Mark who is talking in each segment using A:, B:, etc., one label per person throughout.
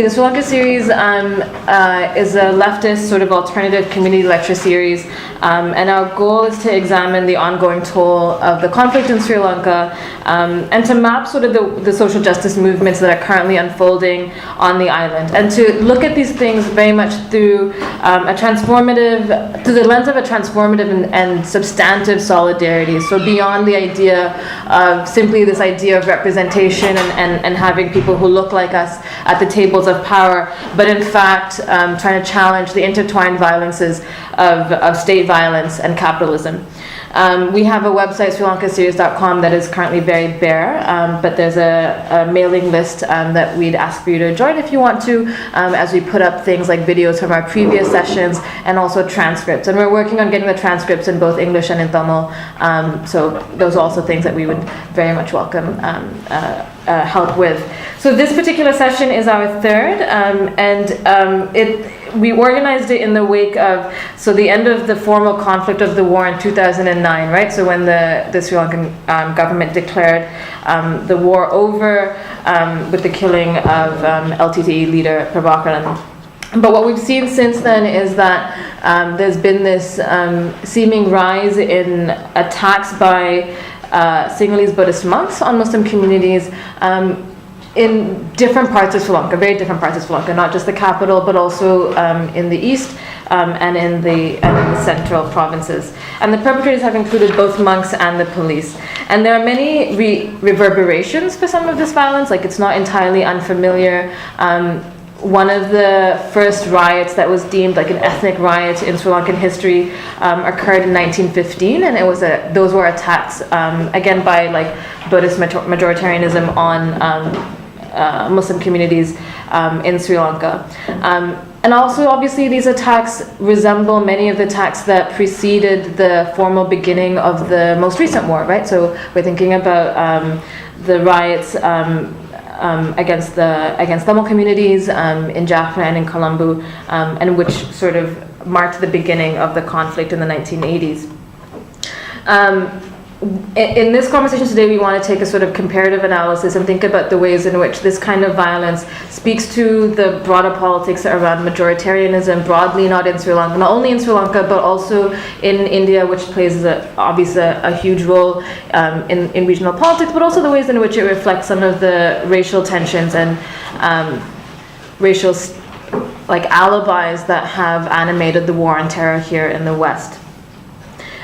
A: The Sri Lanka series is a leftist sort of alternative community lecture series, and our goal is to examine the ongoing toll of the conflict in Sri Lanka and to map sort of the social justice movements that are currently unfolding on the island, and to look at these things very much through through the lens of a transformative and substantive solidarity. So beyond the idea of simply this idea of representation and having people who look like us at the tables of power, but in fact trying to challenge the intertwined violences of state violence and capitalism. We have a website, SriLankaSeries.com, that is currently very bare, but there's a mailing list that we'd ask for you to join if you want to, as we put up things like videos from our previous sessions and also transcripts. And we're working on getting the transcripts in both English and in Tamil, so those are also things that we would very much welcome help with. So this particular session is our third, we organized it in the wake of the end of the formal conflict of the war in 2009, right? So when the Sri Lankan government declared the war over with the killing of LTTE leader Perpetrators. But what we've seen since then is that there's been this seeming rise in attacks by Sinhalese Buddhist monks on Muslim communities in different parts of Sri Lanka, very different parts of Sri Lanka, not just the capital, but also in the east and in the central provinces. And the perpetrators have included both monks and the police. And there are many reverberations for some of this violence, like it's not entirely unfamiliar. One of the first riots that was deemed like an ethnic riot in Sri Lankan history occurred in 1915, and those were attacks again by like Buddhist majoritarianism on Muslim communities in Sri Lanka. And also, obviously, these attacks resemble many of the attacks that preceded the formal beginning of the most recent war, right? So we're thinking about the riots against Tamil communities in Jaffna and in Colombo, and which sort of marked the beginning of the conflict in the 1980s. In this conversation today, we want to take a sort of comparative analysis and think about the ways in which this kind of violence speaks to the broader politics around majoritarianism broadly, not only in Sri Lanka, but also in India, which plays obviously a huge role in regional politics, but also the ways in which it reflects some of the racial tensions and racial alibis that have animated the war on terror here in the West.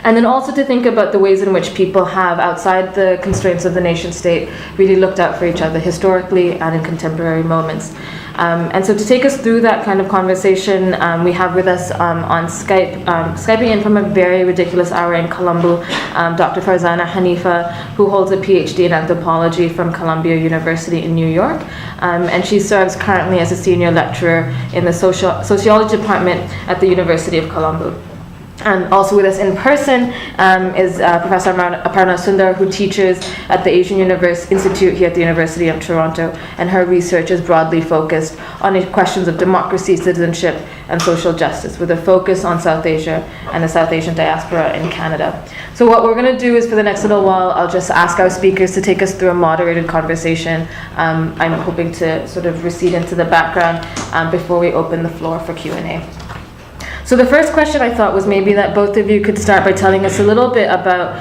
A: And then also to think about the ways in which people have, outside the constraints of the nation state, really looked out for each other historically and in contemporary moments. And so to take us through that kind of conversation, we have with us on Skype, Skyping in from a very ridiculous hour in Colombo, Dr. Farzana Haniffa, who holds a PhD in anthropology from Columbia University in New York. And she serves currently as a senior lecturer in the sociology department at the University of Colombo. And also with us in person is Professor Aparna Sundar, who teaches at the Asian Institute here at the University of Toronto, and her research is broadly focused on questions of democracy, citizenship, and social justice, with a focus on South Asia and the South Asian diaspora in Canada. So what we're going to do is, for the next little while, I'll just ask our speakers to take us through a moderated conversation. I'm hoping to sort of recede into the background before we open the floor for Q&A. So the first question I thought was maybe that both of you could start by telling us a little bit about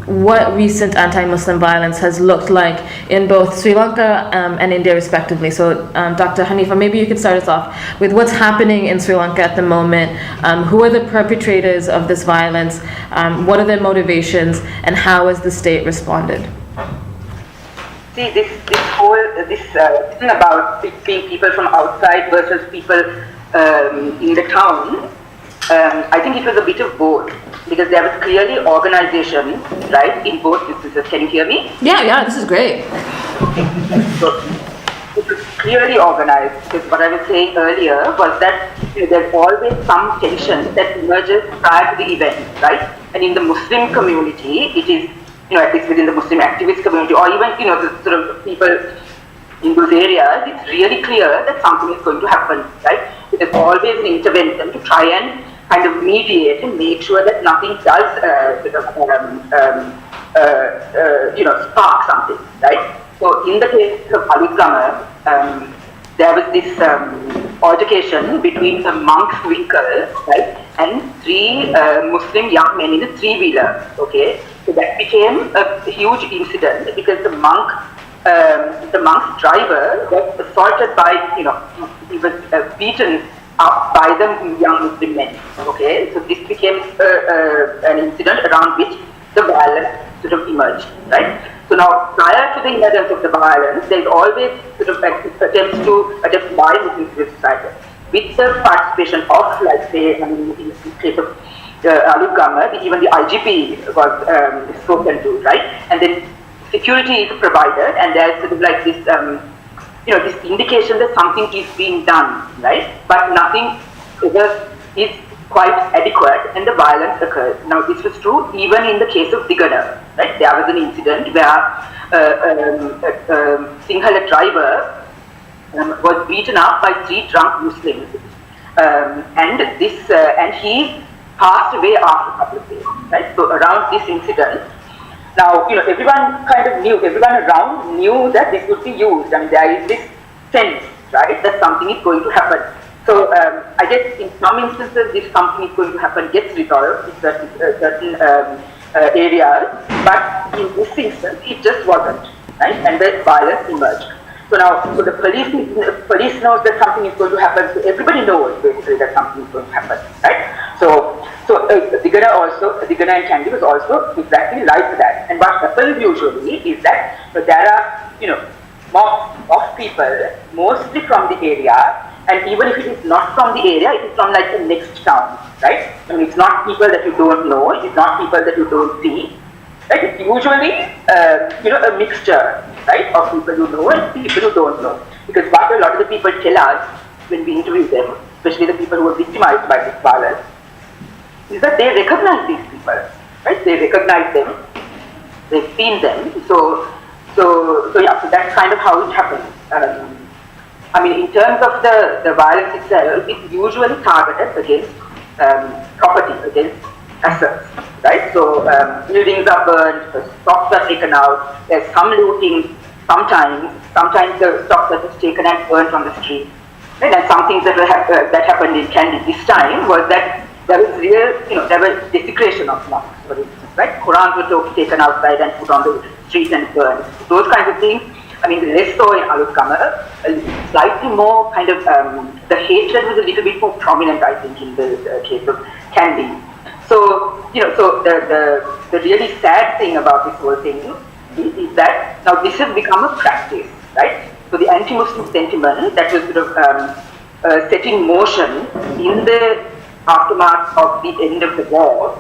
A: what recent anti-Muslim violence has looked like in both Sri Lanka and India respectively. So Dr. Haniffa, maybe you could start us off with what's happening in Sri Lanka at the moment. Who are the perpetrators of this violence? What are their motivations, and how has the state responded?
B: See, this thing about being people from outside versus people in the town, I think it was a bit of both, because there was clearly organization, right, in both instances. Can you hear me?
A: Yeah, this is great.
B: So it was clearly organized, because what I was saying earlier was that there's always some tension that emerges prior to the event, right? And in the Muslim community, it is, at least within the Muslim activist community, or even, the sort of people in those areas, it's really clear that something is going to happen, right? There's always an intervention to try and kind of mediate and make sure that nothing does spark something, right? So in the case of Aligamma, there was this altercation between a monk's vehicle, right, and three Muslim young men in a three-wheeler. Okay, so that became a huge incident because the monk's driver was assaulted by, he was beaten up by the young Muslim men. Okay, so this became an incident around which the violence sort of emerged, right? So now, prior to the emergence of the violence, there is always sort of attempts by Muslim civil society with the participation of, like, say, in the case of Aluk Gamma, even the IGP was spoken to, right? And then security is provided, and there's sort of like this, this indication that something is being done, right? But nothing is quite adequate, and the violence occurs. Now, this was true even in the case of Digada, right? There was an incident where a Sinhala driver was beaten up by three drunk Muslims, and he passed away after a couple of days, right? So around this incident, now, everyone around knew that this would be used, and there is this sense, right, that something is going to happen. So I guess in some instances, this something is going to happen gets resolved in certain areas, but in this instance, it just wasn't, right, and the violence emerged. So now, the police knows that something is going to happen, so everybody knows basically that something is going to happen, right? So Digada and Kandy was also exactly like that. And what happens usually is that there are, mobs of people, mostly from the area, and even if it is not from the area, it is from like the next town, right? I mean, it's not people that you don't know, it is not people that you don't see, right? It's usually, a mixture, right, of people who know and people who don't know. Because what a lot of the people tell us when we interview them, especially the people who are victimized by this violence, is that they recognize these people, right? They recognize them, they've seen them. So that's kind of how it happens. I mean, in terms of the violence itself, it's usually targeted against property, against assets, right? So buildings are burned, stocks are taken out, there's some looting, sometimes the stocks are just taken and burnt on the street. Right? And some things that happened in Kandy this time was that there was desecration of mosques, for instance, right? Qurans were taken outside and put on the street and burned. Those kinds of things. I mean, less so in Aluk Gamma, slightly more kind of, the hatred was a little bit more prominent, I think, in the case of Kandy. So, the really sad thing about this whole thing is that now this has become a practice, right? So the anti-Muslim sentiment that was sort of set in motion in the aftermath of the end of the war,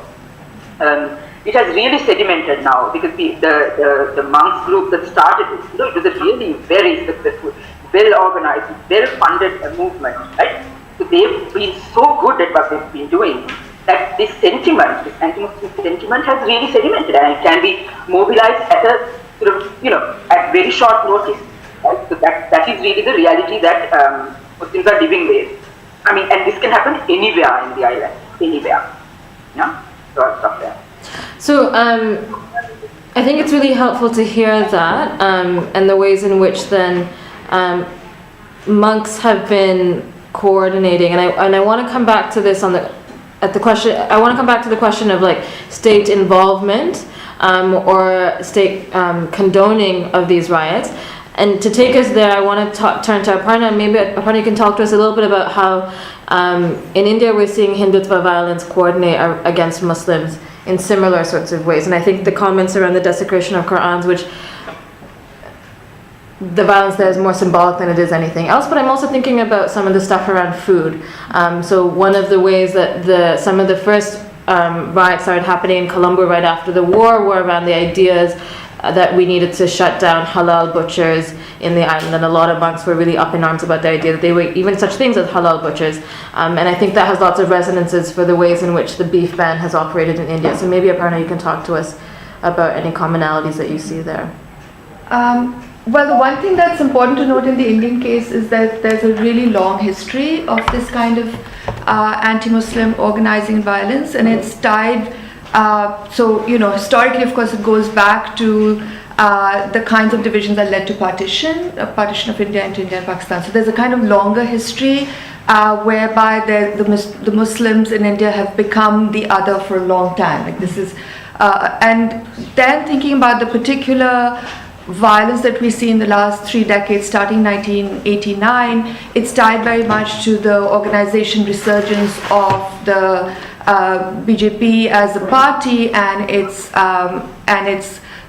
B: it has really sedimented now because the monks group that started it, it was a really very successful, well-organized, well-funded movement, right? So they've been so good at what they've been doing that this sentiment, this anti-Muslim sentiment has really sedimented and it can be mobilized at a sort of, at very short notice. Right? So that is really the reality that Muslims are living with. I mean, and this can happen anywhere in the island, anywhere. Yeah? So I'll stop there.
A: So I think it's really helpful to hear that and the ways in which then monks have been coordinating, and I want to come back to this I want to come back to the question of like state involvement or state condoning of these riots. And to take us there, I want to turn to Aparna. Maybe Aparna, you can talk to us a little bit about how in India we're seeing Hindutva violence coordinate against Muslims in similar sorts of ways. And I think the comments around the desecration of Qur'ans, which the violence there is more symbolic than it is anything else, but I'm also thinking about some of the stuff around food. So one of the ways that some of the first riots started happening in Colombo right after the war were around the ideas that we needed to shut down halal butchers in the island, and a lot of monks were really up in arms about the idea that they were even such things as halal butchers. And I think that has lots of resonances for the ways in which the beef ban has operated in India. So maybe Aparna, you can talk to us about any commonalities that you see there.
C: Well, the one thing that's important to note in the Indian case is that there's a really long history of this kind of anti-Muslim organizing and violence, and it's tied, historically, of course, it goes back to the kinds of divisions that led to partition of India into India and Pakistan. So there's a kind of longer history whereby the Muslims in India have become the other for a long time. Like this is, and then thinking about the particular violence that we see in the last 3 decades, starting 1989, it's tied very much to the organization resurgence of the BJP as a party and its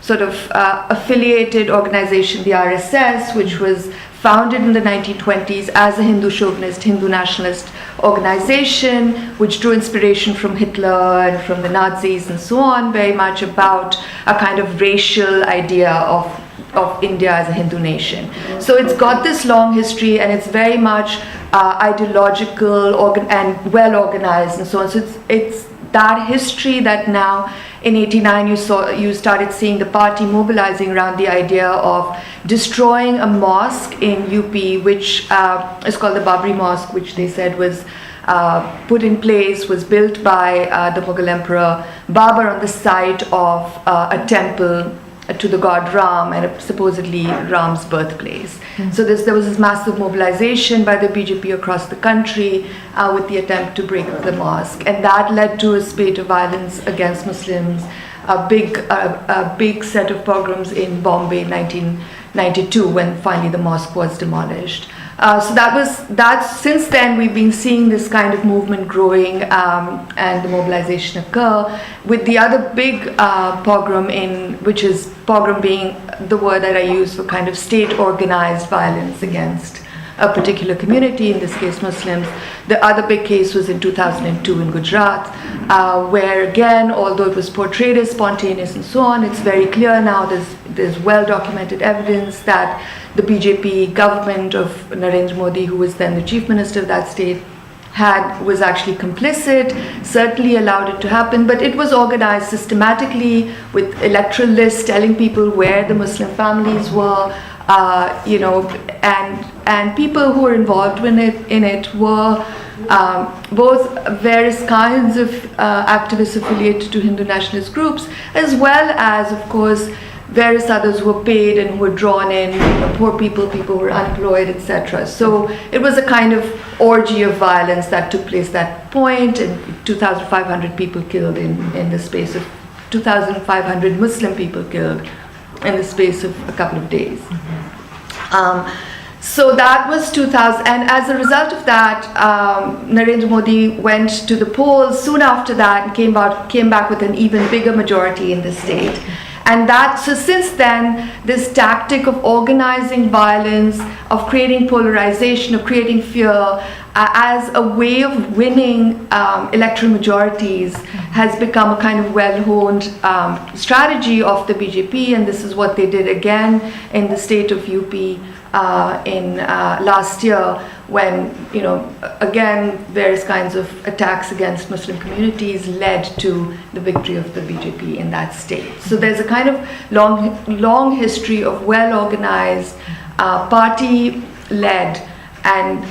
C: sort of affiliated organization, the RSS, which was founded in the 1920s as a Hindu chauvinist, Hindu nationalist organization, which drew inspiration from Hitler and from the Nazis and so on, very much about a kind of racial idea of India as a Hindu nation. So it's got this long history and it's very much ideological and well organized and so on. So it's that history that now in 89 you started seeing the party mobilizing around the idea of destroying a mosque in UP, which is called the Babri Mosque, which they said was put in place, was built by the Mughal Emperor Babur on the site of a temple to the god Ram, and supposedly Ram's birthplace. So there was this massive mobilization by the BJP across the country with the attempt to break the mosque, and that led to a spate of violence against Muslims, a big set of pogroms in Bombay in 1992 when finally the mosque was demolished. So that's since then we've been seeing this kind of movement growing and the mobilization occur, with the other big pogrom which is pogrom being the word that I use for kind of state organized violence against a particular community, in this case Muslims. The other big case was in 2002 in Gujarat, where again, although it was portrayed as spontaneous and so on, it's very clear now, there's well documented evidence that the BJP government of Narendra Modi, who was then the chief minister of that state, was actually complicit, certainly allowed it to happen, but it was organized systematically with electoral lists telling people where the Muslim families were, and people who were involved in it were both various kinds of activists affiliated to Hindu nationalist groups, as well as, of course, various others who were paid and who were drawn in, poor people who were unemployed, etc. So it was a kind of orgy of violence that took place at that point, and 2,500 people killed in the space of 2,500 Muslim people killed in the space of a couple of days. So that was 2000, and as a result of that, Narendra Modi went to the polls soon after that and came back with an even bigger majority in the state. And so since then, this tactic of organizing violence, of creating polarization, of creating fear, as a way of winning electoral majorities has become a kind of well-honed strategy of the BJP, and this is what they did again in the state of UP in last year, when again various kinds of attacks against Muslim communities led to the victory of the BJP in that state. So there's a kind of long history of well-organized, party-led and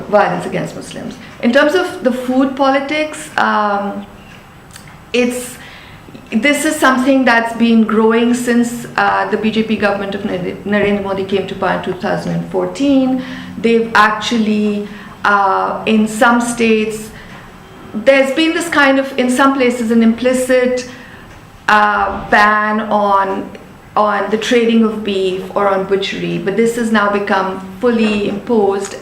C: violence against Muslims. In terms of the food politics, this is something that's been growing since the BJP government of Narendra Modi came to power in 2014. They've actually, in some states, there's been this kind of, in some places, an implicit ban on the trading of beef or on butchery, but this has now become fully imposed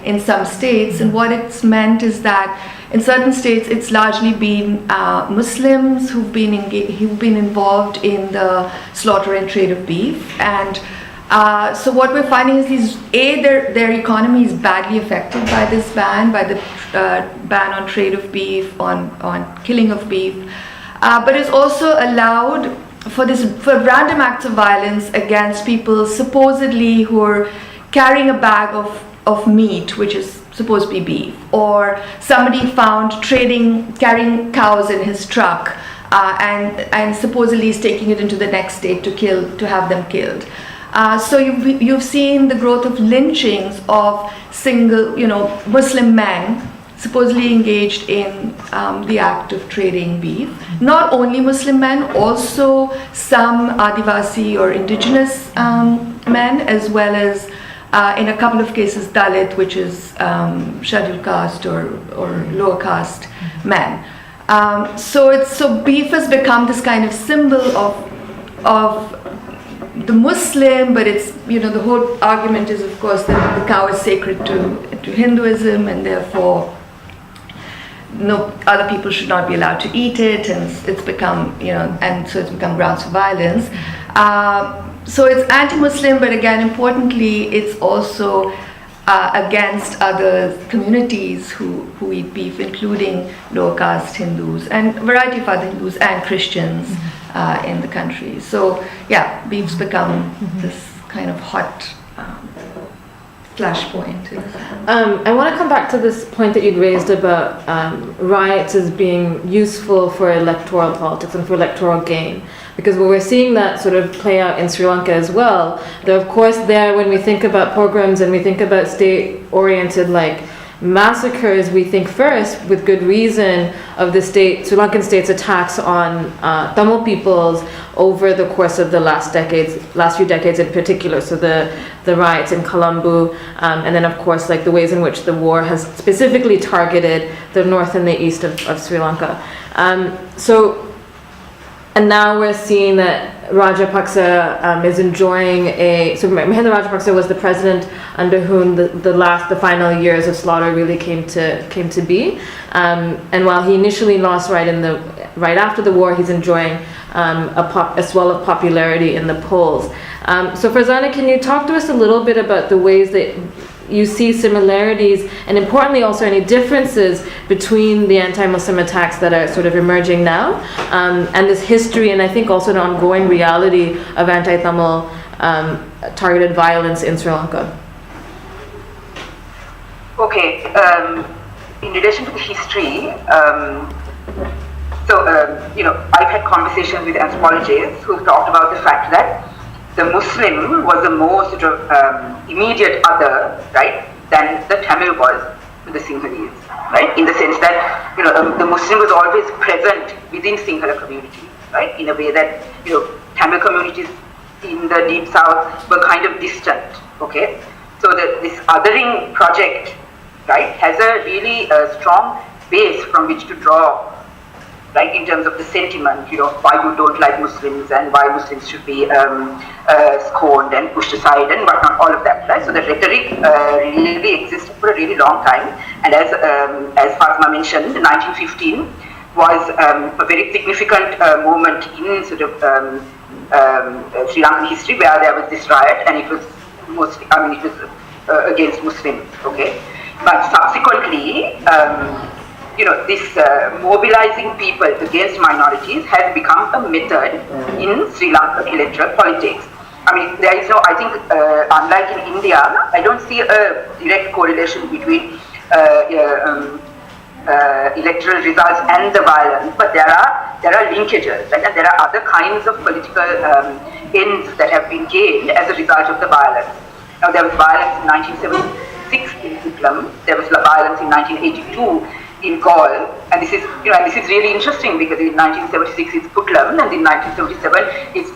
C: in some states, and what it's meant is that in certain states it's largely been Muslims who've been involved in the slaughter and trade of beef, and so what we're finding is their economy is badly affected by this ban, by the ban on trade of beef, on killing of beef, but it's also allowed for random acts of violence against people supposedly who are carrying a bag of meat, which is supposed to be beef, or somebody found carrying cows in his truck, and supposedly is taking it into the next state to have them killed. So you've seen the growth of lynchings of single, Muslim men, supposedly engaged in the act of trading beef. Not only Muslim men, also some Adivasi or indigenous men, as well as in a couple of cases Dalit, which is scheduled caste or lower caste men. So beef has become this kind of symbol of the Muslim, but it's, the whole argument is, of course, that the cow is sacred to Hinduism, and therefore no other people should not be allowed to eat it, and it's become, and so it's become grounds for violence. So it's anti-Muslim, but again, importantly, it's also against other communities who eat beef, including lower caste Hindus and a variety of other Hindus and Christians in the country. So yeah, beef's become this kind of hot flashpoint.
A: I want to come back to this point that you'd raised about riots as being useful for electoral politics and for electoral gain. Because we're seeing that sort of play out in Sri Lanka as well. Though, of course, when we think about pogroms and we think about state-oriented massacres, we think first, with good reason, of the Sri Lankan state's attacks on Tamil peoples over the course of the last few decades in particular. So the riots in Colombo, and then of course the ways in which the war has specifically targeted the north and the east of Sri Lanka. And now we're seeing that Rajapaksa is enjoying so Mahinda Rajapaksa was the president under whom the final years of slaughter really came to be. And while he initially lost right after the war, he's enjoying a swell of popularity in the polls. So Farzana, can you talk to us a little bit about the ways that you see similarities, and importantly also any differences between the anti-Muslim attacks that are sort of emerging now, and this history, and I think also an ongoing reality of anti-Tamil targeted violence in Sri Lanka?
B: Okay, in relation to the history, I've had conversations with anthropologists who've talked about the fact that the Muslim was the more sort of immediate other, right, than the Tamil was to the Sinhalese, right, in the sense that, the Muslim was always present within Sinhala communities, right, in a way that, Tamil communities in the deep south were kind of distant, okay. So this othering project, right, has a really strong base from which to draw, right, in terms of the sentiment, why you don't like Muslims and why Muslims should be scorned and pushed aside and whatnot, all of that, right? So the rhetoric really existed for a really long time, and as Fatima mentioned, 1915 was a very significant moment in sort of Sri Lankan history, where there was this riot, and it was mostly, it was against Muslims, okay? But subsequently, this mobilizing people against minorities has become a method in Sri Lankan electoral politics. There is no, I think, unlike in India, I don't see a direct correlation between electoral results and the violence, but there are linkages, right? And there are other kinds of political ends that have been gained as a result of the violence. Now, there was violence in 1976 in Eelam, there was violence in 1982 in Gaul, and this is really interesting because in 1976 it's Puttlam, and in 1977 it's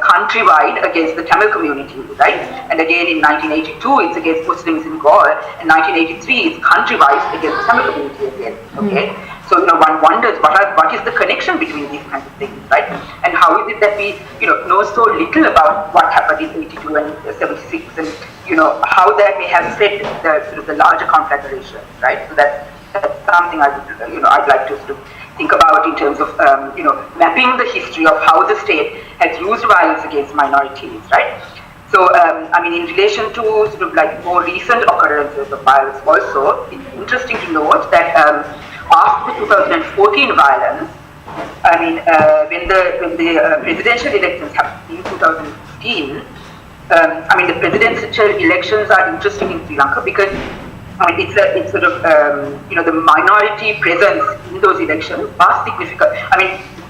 B: countrywide against the Tamil community, right? And again in 1982 it's against Muslims in Gaul, and 1983 it's countrywide against the Tamil community again. Okay, so one wonders what is the connection between these kinds of things, right? And how is it that we know so little about what happened in 82 and 76, and how that may have fed the larger conflagration, right? So that's something I'd like to sort of think about in terms of mapping the history of how the state has used violence against minorities, right? So in relation to sort of more recent occurrences of violence, also it's interesting to note that after the 2014 violence, when the presidential elections happened in 2015, the presidential elections are interesting in Sri Lanka because it's sort of, the minority presence in those elections are significant,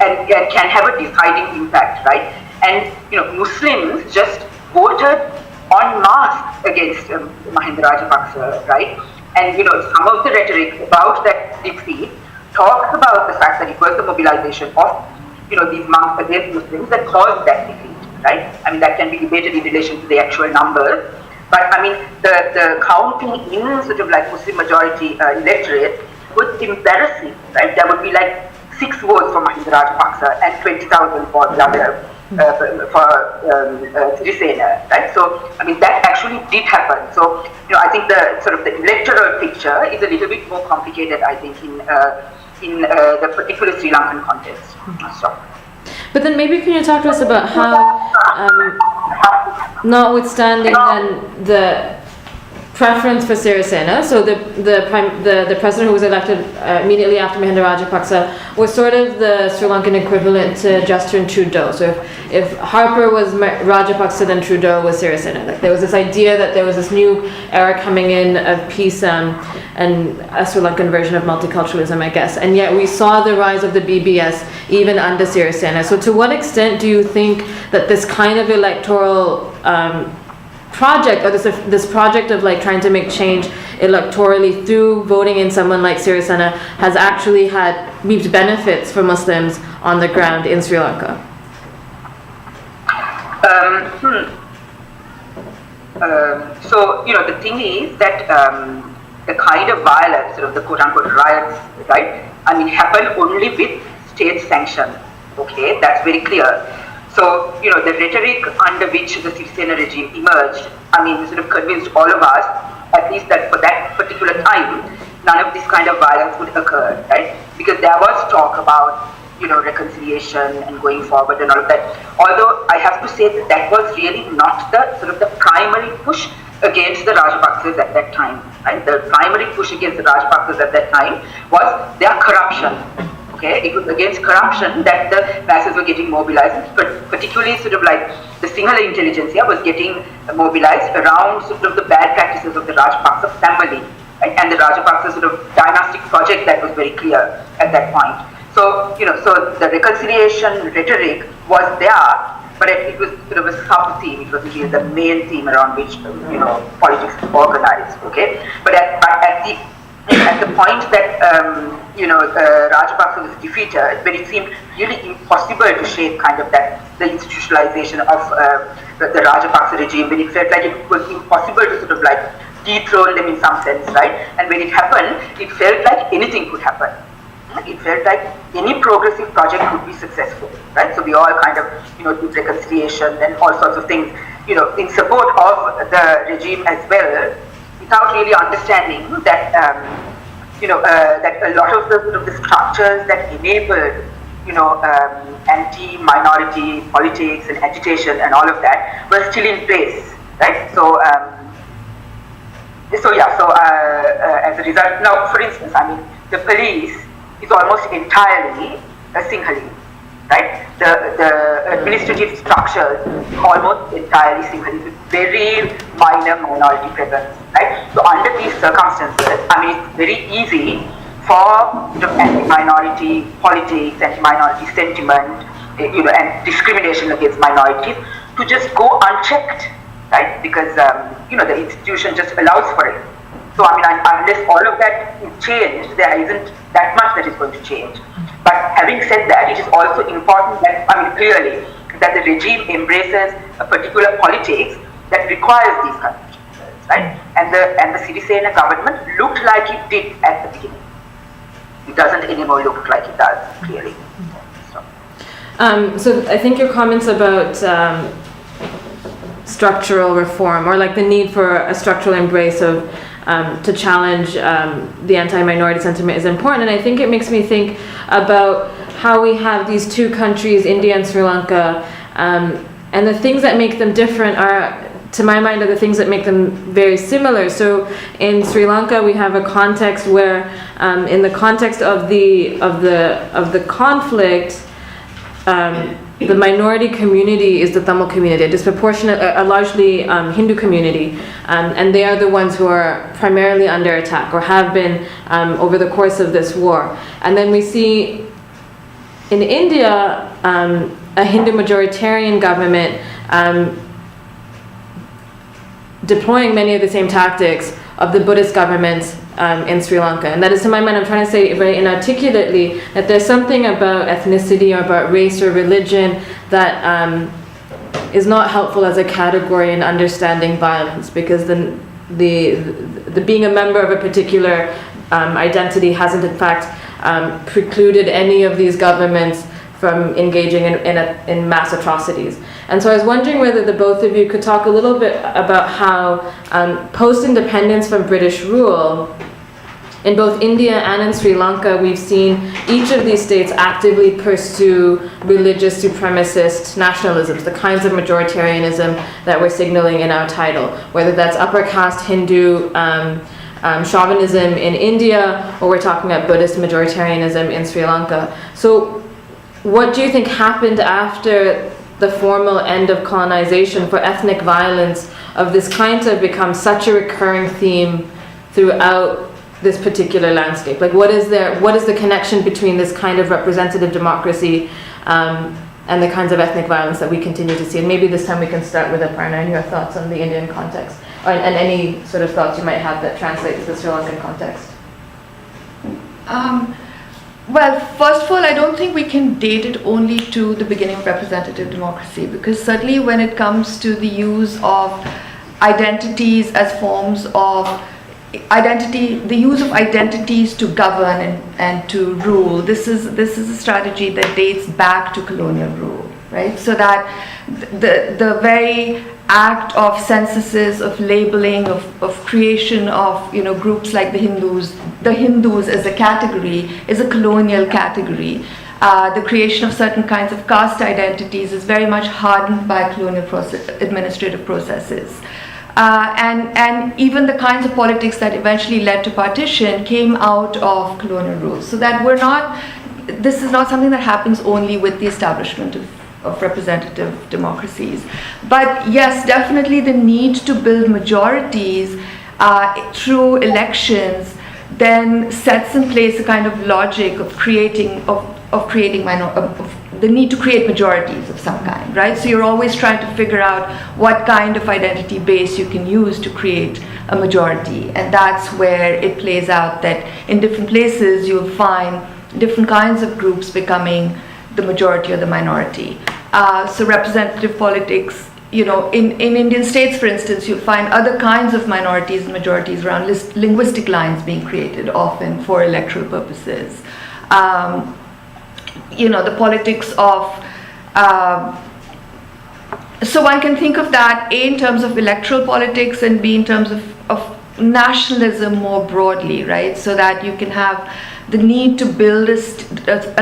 B: and can have a deciding impact, right? And, Muslims just voted en masse against Mahinda Rajapaksa, right? And some of the rhetoric about that defeat talks about the fact that it was the mobilization of these monks against Muslims that caused that defeat, right? I mean, that can be debated in relation to the actual numbers, but I mean, the counting in sort of like Muslim majority electorate was embarrassing, right? There would be like 6 votes for Mahinda Rajapaksa and 20,000 for the other, for Sirisena, right? So, I mean, that actually did happen. So, I think the sort of the electoral picture is a little bit more complicated, I think, in the particular Sri Lankan context. So.
A: But then maybe can you talk to us about how, notwithstanding then the preference for Sirisena, so the president who was elected immediately after Mahinda Rajapaksa was sort of the Sri Lankan equivalent to Justin Trudeau. So if Harper was Rajapaksa, then Trudeau was Sirisena. Like there was this idea that there was this new era coming in of peace and a Sri Lankan version of multiculturalism, I guess. And yet we saw the rise of the BBS even under Sirisena. So to what extent do you think that this kind of electoral project, or this project of like trying to make change electorally through voting in someone like Sirisena has actually reaped benefits for Muslims on the ground in Sri Lanka?
B: So the thing is that the kind of violence, sort of the quote-unquote riots, right? I mean, happen only with state sanction. Okay, that's very clear. So, the rhetoric under which the Sirisena regime emerged, I mean, sort of convinced all of us, at least that for that particular time, none of this kind of violence would occur, right? Because there was talk about, reconciliation and going forward and all of that. Although I have to say that that was really not the sort of the primary push against the Rajapaksas at that time, right? The primary push against the Rajapaksas at that time was their corruption. Okay, it was against corruption that the masses were getting mobilized, but particularly sort of like the Sinhala intelligentsia was getting mobilized around sort of the bad practices of the Rajapaksa family, right? And the Rajapaksa sort of dynastic project that was very clear at that point. So, so the reconciliation rhetoric was there, but it was sort of a sub-theme. It wasn't really the main theme around which, politics is organized, okay? But at the point that Rajapaksa was defeated, when it seemed really impossible to shape kind of the institutionalization of the Rajapaksa regime, when it felt like it was impossible to sort of like dethrone them in some sense, right? And when it happened, it felt like anything could happen. It felt like any progressive project could be successful, right? So we all kind of, did reconciliation and all sorts of things, in support of the regime as well, without really understanding that, that a lot of the structures that enabled, anti-minority politics and agitation and all of that were still in place, right? So, as a result, now, for instance, I mean, the police is almost entirely Sinhalese, right? The administrative structures almost entirely Sinhalese with very minor minority presence, right? So under these circumstances, I mean, it's very easy for anti-minority politics, anti-minority sentiment, and discrimination against minorities to just go unchecked, right? Because the institution just allows for it. So I mean, unless all of that is changed, there isn't that much that is going to change. But having said that, it is also important that, I mean, clearly, that the regime embraces a particular politics that requires these kind of changes, right? And the Sirisena government looked like it did at the beginning. It doesn't anymore look like it does, clearly.
A: So I think your comments about structural reform, or like the need for a structural embrace of to challenge the anti-minority sentiment is important, and I think it makes me think about how we have these two countries, India and Sri Lanka, and the things that make them different are, to my mind, are the things that make them very similar. So in Sri Lanka, we have a context where, in the context of the conflict, the minority community is the Tamil community, a largely Hindu community, and they are the ones who are primarily under attack, or have been over the course of this war. And then we see in India a Hindu majoritarian government deploying many of the same tactics of the Buddhist governments in Sri Lanka. And that is, to my mind, I'm trying to say very inarticulately, that there's something about ethnicity or about race or religion that is not helpful as a category in understanding violence, because the being a member of a particular identity hasn't in fact precluded any of these governments from engaging in mass atrocities. And so I was wondering whether the both of you could talk a little bit about how post-independence from British rule, in both India and in Sri Lanka, we've seen each of these states actively pursue religious supremacist nationalisms, the kinds of majoritarianism that we're signaling in our title, whether that's upper caste Hindu chauvinism in India, or we're talking about Buddhist majoritarianism in Sri Lanka. So what do you think happened after the formal end of colonization for ethnic violence of this kind to have become such a recurring theme throughout this particular landscape? Like, what is the connection between this kind of representative democracy and the kinds of ethnic violence that we continue to see? And maybe this time we can start with Aparna and your thoughts on the Indian context, and any sort of thoughts you might have that translate to the Sri Lankan context.
C: Well, first of all, I don't think we can date it only to the beginning of representative democracy, because certainly when it comes to the use of identities as forms of identity, the use of identities to govern and to rule, this is a strategy that dates back to colonial rule, right? So that the very act of censuses, of labeling, of creation of groups like the Hindus as a category is a colonial category. The creation of certain kinds of caste identities is very much hardened by colonial administrative processes. And even the kinds of politics that eventually led to partition came out of colonial rule. So that this is not something that happens only with the establishment of representative democracies. But yes, definitely the need to build majorities through elections then sets in place a kind of logic of the need to create majorities of some kind, right? So you're always trying to figure out what kind of identity base you can use to create a majority. And that's where it plays out that in different places you'll find different kinds of groups becoming the majority or the minority. So representative politics, in Indian states, for instance, you'll find other kinds of minorities and majorities around linguistic lines being created, often for electoral purposes. The politics of, so one can think of that A in terms of electoral politics and B in terms of nationalism more broadly, right? So that you can have the need to build a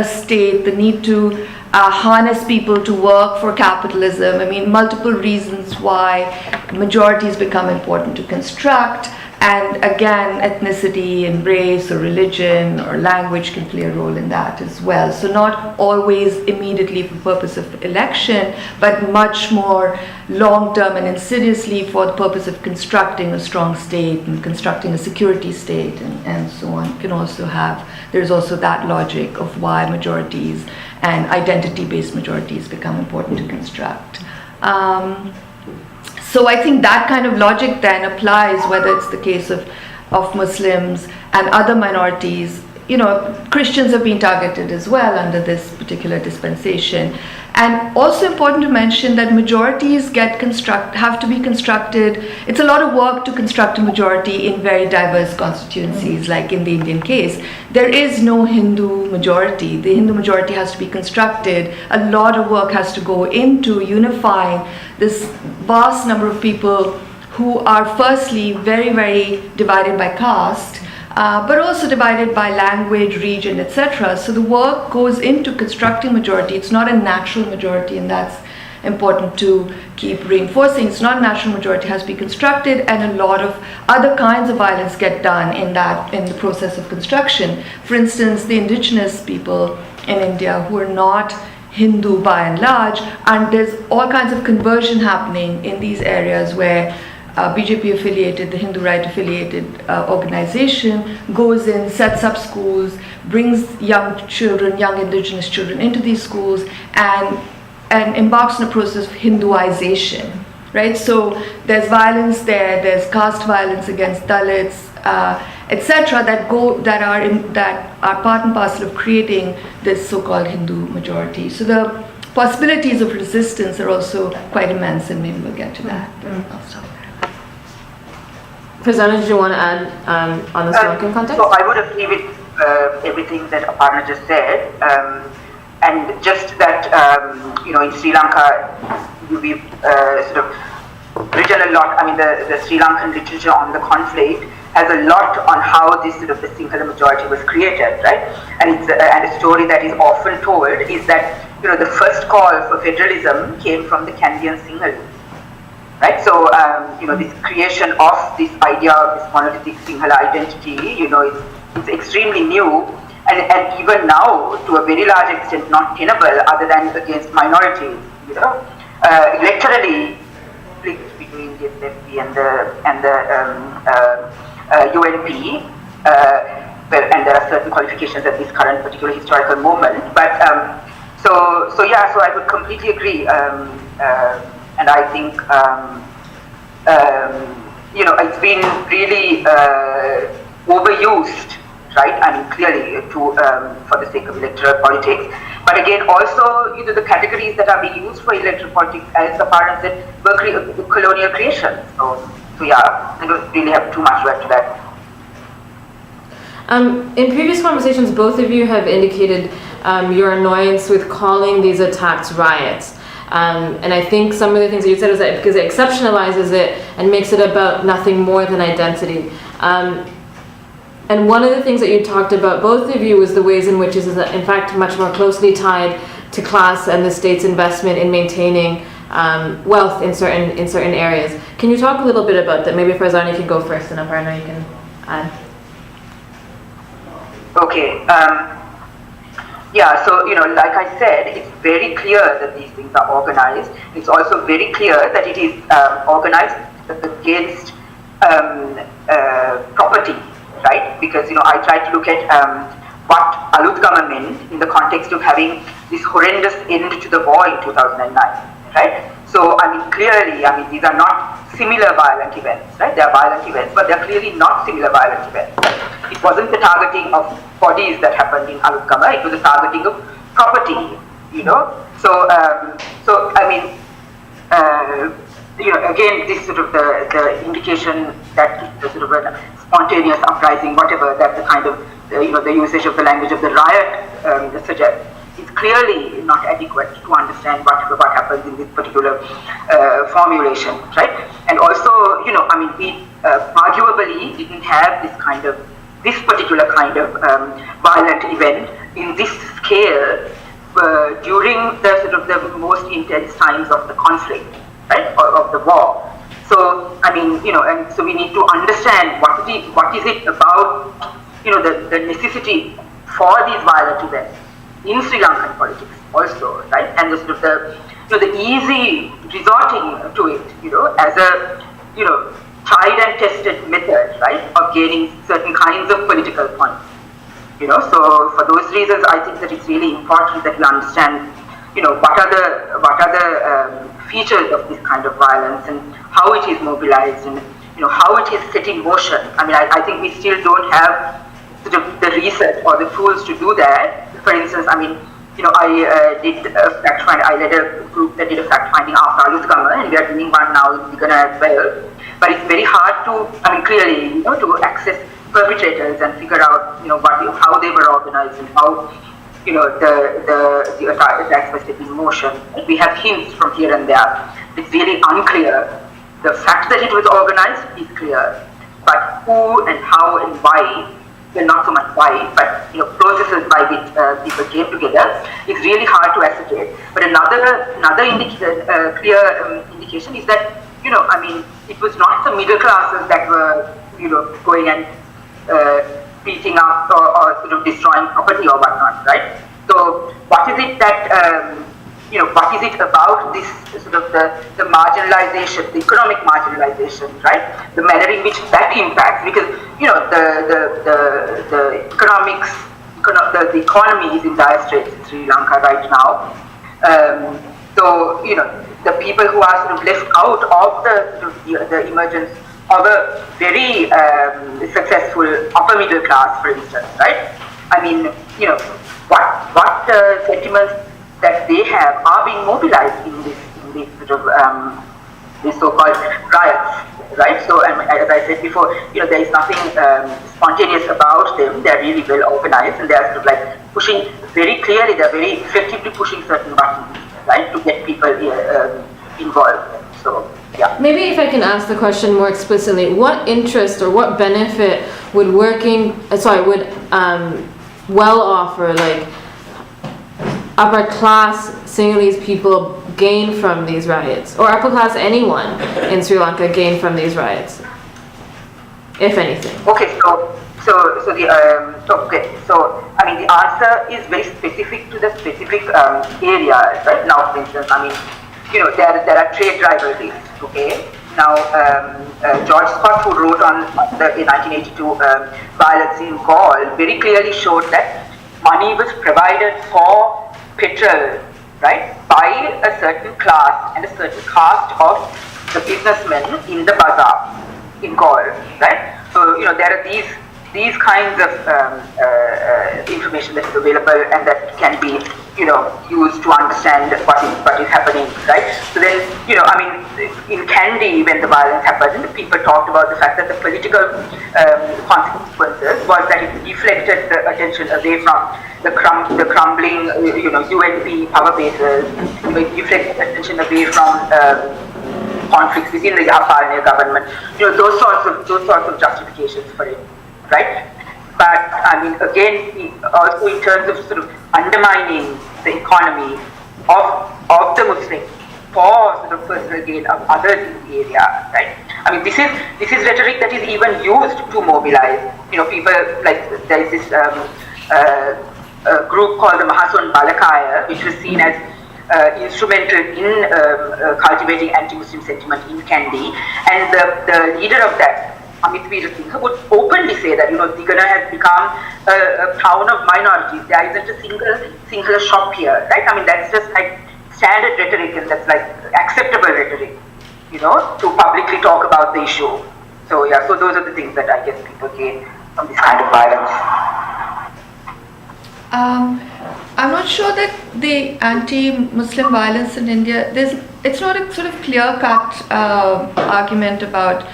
C: state, the need to harness people to work for capitalism. I mean, multiple reasons why majorities become important to construct. And again, ethnicity and race or religion or language can play a role in that as well. So not always immediately for the purpose of election, but much more long-term and insidiously for the purpose of constructing a strong state and constructing a security state and so on. There's also that logic of why majorities and identity-based majorities become important to construct. So I think that kind of logic then applies whether it's the case of Muslims and other minorities. Christians have been targeted as well under this particular dispensation. And also important to mention that majorities have to be constructed. It's a lot of work to construct a majority in very diverse constituencies, like in the Indian case. There is no Hindu majority. The Hindu majority has to be constructed. A lot of work has to go into unifying this vast number of people who are firstly very, very divided by caste, but also divided by language, region, etc. So the work goes into constructing majority. It's not a natural majority, and that's important to keep reinforcing. It's not a natural majority, it has to be constructed, and a lot of other kinds of violence get done in the process of construction. For instance, the indigenous people in India who are not Hindu by and large, and there's all kinds of conversion happening in these areas where BJP affiliated, the Hindu right affiliated organization goes in, sets up schools, brings young indigenous children into these schools and embarks on a process of Hinduization, right? So there's violence there's caste violence against Dalits, etc., that are part and parcel of creating this so-called Hindu majority. So the possibilities of resistance are also quite immense, and maybe we'll get to that also.
A: Farzana, did you want to add on the Sri Lankan context?
B: So I would agree with everything that Aparna just said, and just that in Sri Lanka we've sort of written a lot. I mean, the Sri Lankan literature on the conflict has a lot on how this sort of the Sinhala majority was created, right? And it's and a story that is often told is that the first call for federalism came from the Canadian Sinhalese. Right, so this creation of this idea of this monolithic Sinhala identity, it's extremely new, and even now, to a very large extent, not tenable other than against minorities. Electorally, conflicts between the SFP and the UNP, and there are certain qualifications at this current particular historical moment. But so I would completely agree. And I think, it's been really overused, right? I mean, clearly for the sake of electoral politics. But again, also, the categories that are being used for electoral politics, as Aparna said, were colonial creations. So yeah, I don't really have too much to add to that.
A: In previous conversations, both of you have indicated your annoyance with calling these attacks riots. And I think some of the things that you said is that because it exceptionalizes it and makes it about nothing more than identity. And one of the things that you talked about, both of you, was the ways in which is in fact much more closely tied to class and the state's investment in maintaining wealth in certain areas. Can you talk a little bit about that? Maybe Farzana can go first, and Aparna you can add.
B: Okay. Yeah, so, like I said, it's very clear that these things are organized. It's also very clear that it is organized against property, right? Because, I try to look at what Alutgama meant in the context of having this horrendous end to the war in 2009, right? So, clearly, these are not similar violent events, right? They are violent events, but they're clearly not similar violent events. It wasn't the targeting of bodies that happened in Alutgama, it was the targeting of property, So, again, this sort of the indication that the sort of a spontaneous uprising, whatever, that the kind of, the usage of the language of the riot suggests, is clearly not adequate to understand what happens in this particular formulation, right? And also, we arguably didn't have this particular kind of violent event in this scale during the sort of the most intense times of the conflict, right, or of the war. So, and so we need to understand what is it about, the necessity for these violent events in Sri Lankan politics also, right, and the sort of the easy resorting to it, as a, tried and tested method, right, of gaining certain kinds of political points. So for those reasons, I think that it's really important that we understand, what are the features of this kind of violence and how it is mobilized and, how it is set in motion. I think we still don't have sort of the research or the tools to do that. For instance, I did a fact find. I led a group that did a fact finding after Alutgama, and we are doing one now in Tigana as well. But it's very hard to, clearly, to access perpetrators and figure out, how they were organized and how, the attacks were set in motion. We have hints from here and there. It's really unclear. The fact that it was organized is clear, but who and how and why, well, not so much why, but processes by which people came together, is really hard to ascertain. But another clear indication is that, it was not the middle classes that were, going and beating up or sort of destroying property or whatnot, right? So what is it that, what is it about this sort of the marginalization, the economic marginalization, right? The manner in which that impacts, because, the economics, the economy is in dire straits in Sri Lanka right now. So, the people who are sort of left out of the emergence of a very successful upper middle class, for instance, right? I mean, what sentiments that they have are being mobilized in this sort of these so-called riots, right? So, as I said before, there is nothing spontaneous about them. They're really well organized, and they're sort of like pushing very clearly. They're very effectively pushing certain buttons, right, to get people involved. So, yeah.
A: Maybe if I can ask the question more explicitly, what interest or what benefit would well-offer, like, upper class Sinhalese people gain from these riots, or upper class anyone in Sri Lanka gain from these riots, if anything?
B: Okay, so I mean the answer is very specific to the specific area, right? Now, for instance, I mean, there are trade rivalries. Okay, now George Scott, who wrote on in 1982 violence in Gaul, very clearly showed that money was provided for petrol, right, by a certain class and a certain caste of the businessmen in the bazaar in Gaul, right? So, there are these kinds of information that is available and that can be, used to understand what is happening, right? So then, I mean, in Kandy, when the violence happened, people talked about the fact that the political consequences was that it deflected the attention away from the crumbling, UNP power bases. It deflected the attention away from conflicts within the Aparna government. Those sorts of justifications for it, right? But I mean, again, also in terms of sort of undermining the economy of the Muslims for sort of personal gain of others in the area, right? I mean, this is rhetoric that is even used to mobilize. People like there is this group called the Mahason Balakaya, which was seen as instrumental in cultivating anti-Muslim sentiment in Kandy, and the leader of that, Amit Veer Singh, would openly say that Digana has become a town of minorities. There isn't a single shop here, right? I mean, that's just like standard rhetoric, and that's like acceptable rhetoric, to publicly talk about the issue. So yeah, so those are the things that I guess people gain from this kind of violence.
C: I'm not sure that the anti-Muslim violence in India, it's not a sort of clear-cut argument about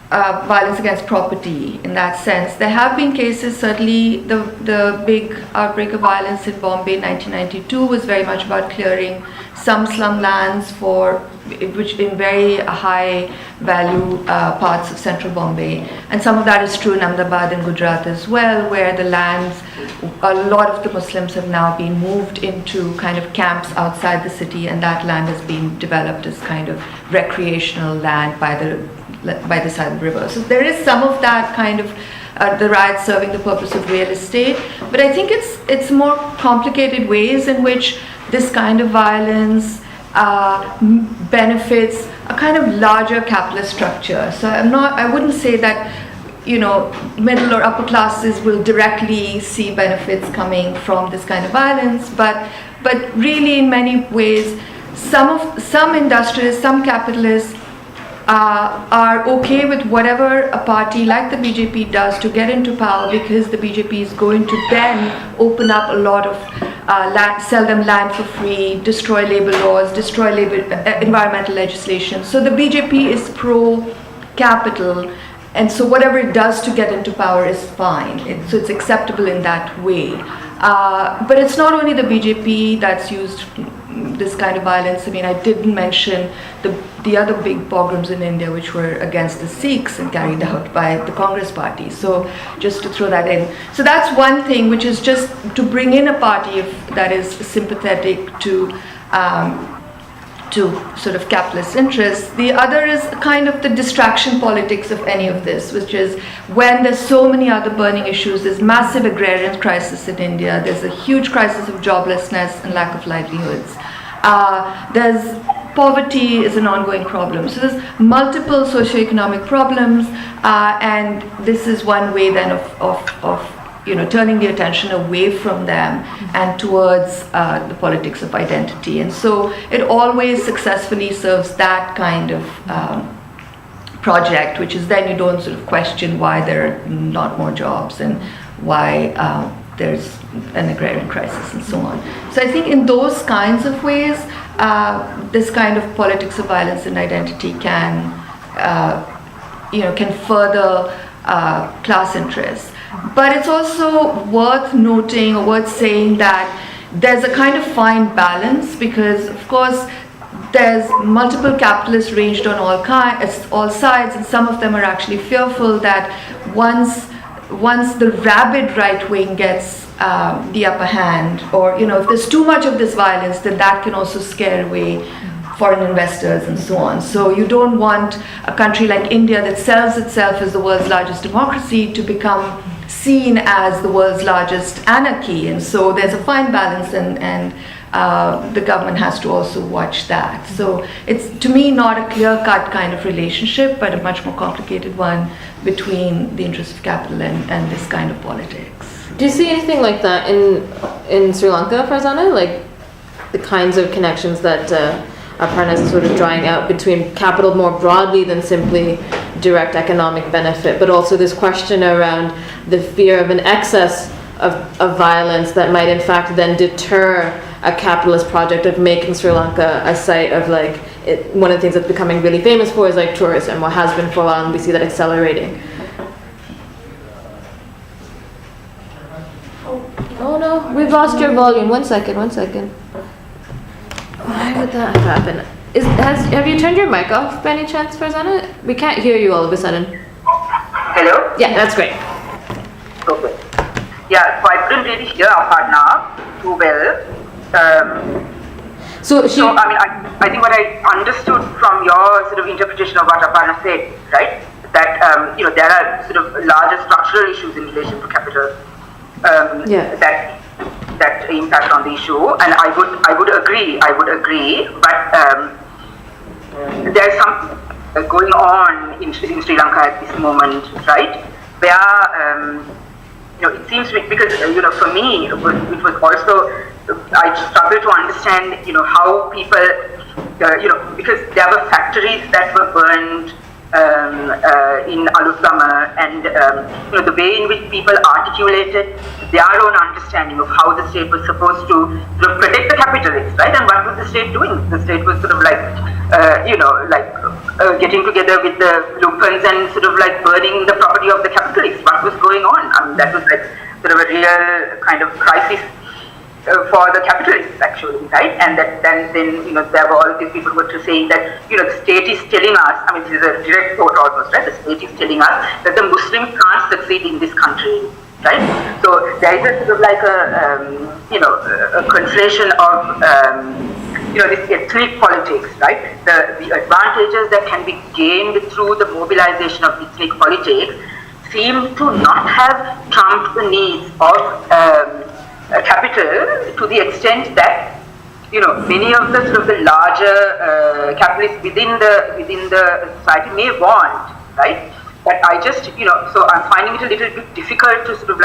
C: violence against property in that sense. There have been cases, certainly the big outbreak of violence in Bombay in 1992 was very much about clearing some slum lands which in very high value parts of central Bombay. And some of that is true in Ahmedabad and Gujarat as well, where the lands, a lot of the Muslims have now been moved into kind of camps outside the city, and that land has been developed as kind of recreational land by the side of the river. So there is some of that kind of the riots serving the purpose of real estate, but I think it's more complicated ways in which this kind of violence benefits a kind of larger capitalist structure. So I wouldn't say that middle or upper classes will directly see benefits coming from this kind of violence, but really in many ways some industrialists, some capitalists are okay with whatever a party like the BJP does to get into power, because the BJP is going to then open up a lot of land, sell them land for free, destroy labor laws, destroy environmental legislation. So the BJP is pro-capital, and so whatever it does to get into power is fine. So it's acceptable in that way. But it's not only the BJP that's used this kind of violence. I mean, I didn't mention the other big pogroms in India, which were against the Sikhs and carried out by the Congress party. So just to throw that in. So that's one thing, which is just to bring in a party that is sympathetic to sort of capitalist interests. The other is kind of the distraction politics of any of this, which is when there's so many other burning issues. There's massive agrarian crisis in India. There's a huge crisis of joblessness and lack of livelihoods. There's poverty is an ongoing problem. So there's multiple socioeconomic problems, and this is one way then of turning the attention away from them and towards the politics of identity. And so it always successfully serves that kind of project, which is then you don't sort of question why there are not more jobs and why there's an agrarian crisis and so on. So I think in those kinds of ways, this kind of politics of violence and identity can further class interests. But it's also worth noting or worth saying that there's a kind of fine balance, because of course there's multiple capitalists ranged on all sides, and some of them are actually fearful that once the rabid right wing gets the upper hand, or if there's too much of this violence, then that can also scare away foreign investors and so on. So you don't want a country like India that sells itself as the world's largest democracy to become seen as the world's largest anarchy. And so there's a fine balance, and the government has to also watch that. So it's, to me, not a clear-cut kind of relationship, but a much more complicated one between the interests of capital and this kind of politics.
A: Do you see anything like that in Sri Lanka, Farzana? Like the kinds of connections that Aparna is sort of drawing out between capital more broadly than simply direct economic benefit, but also this question around the fear of an excess of violence that might in fact then deter a capitalist project of making Sri Lanka a site of one of the things that's becoming really famous for is like tourism, or has been for a while, and we see that accelerating. Oh no, we've lost your volume. One second. Why would that happen? Have you turned your mic off by any chance, Farzana? We can't hear you all of a sudden.
B: Hello?
A: Yeah, that's great.
B: Okay. Yeah, so I couldn't really hear Aparna too well.
A: So
B: I think what I understood from your sort of interpretation of what Aparna said, right, that there are sort of larger structural issues in relation to capital that impact on the issue, and I would agree, but there's some going on in Sri Lanka at this moment, right, where it seems because for me it was also, I struggle to understand how people because there were factories that were burned in Alutama, and the way in which people articulated their own understanding of how the state was supposed to sort of protect the capitalists, right? And what was the state doing? The state was sort of getting together with the Lumpens and sort of burning the property of the capitalists. What was going on? I mean, that was sort of a real kind of crisis for the capitalists, actually, right? And then there were all these people who were saying that the state is telling us, I mean, this is a direct quote almost, right? The state is telling us that the Muslims can't succeed in this country, right? So there is a sort of a conflation of this ethnic politics, right? The advantages that can be gained through the mobilization of ethnic politics seem to not have trumped the needs of capital, to the extent that many of the sort of the larger capitalists within the society may want, right? But I just so I'm finding it a little bit difficult to sort of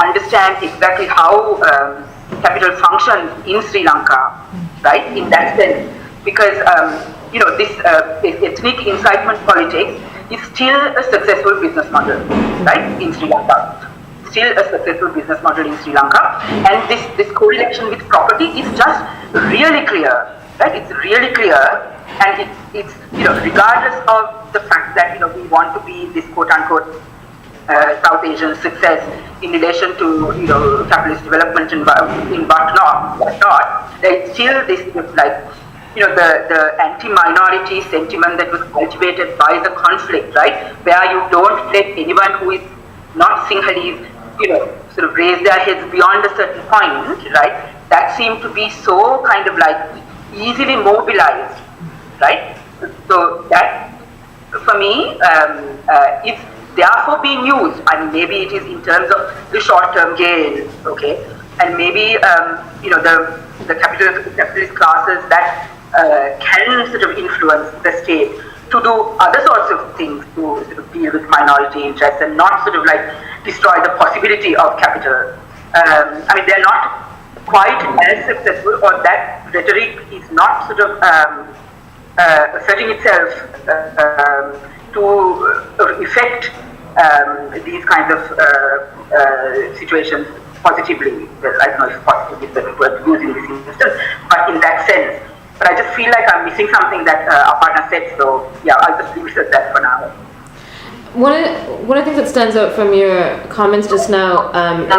B: understand exactly how capital functions in Sri Lanka, right? In that sense, because this ethnic incitement politics is still a successful business model, right? In Sri Lanka. Still a successful business model in Sri Lanka, and this correlation with property is just really clear, right? It's really clear, and it's regardless of the fact that we want to be this quote unquote South Asian success in relation to capitalist development in whatnot, there is still this the anti-minority sentiment that was cultivated by the conflict, right? Where you don't let anyone who is not Sinhalese sort of raise their heads beyond a certain point, right? That seemed to be so kind of easily mobilized, right? So that, for me, is therefore being used. I mean, maybe it is in terms of the short-term gain, okay? And maybe, the capitalist classes that can sort of influence the state to do other sorts of things to sort of deal with minority interests and not sort of destroy the possibility of capital. I mean, they're not quite as successful, or that rhetoric is not sort of asserting itself affect these kinds of situations positively. Well, I don't know if positive is the word used in this instance, but in that sense. But I just feel like I'm missing something that Aparna said, so yeah, I'll just leave it at that for now.
A: One of the things that stands out from your comments just now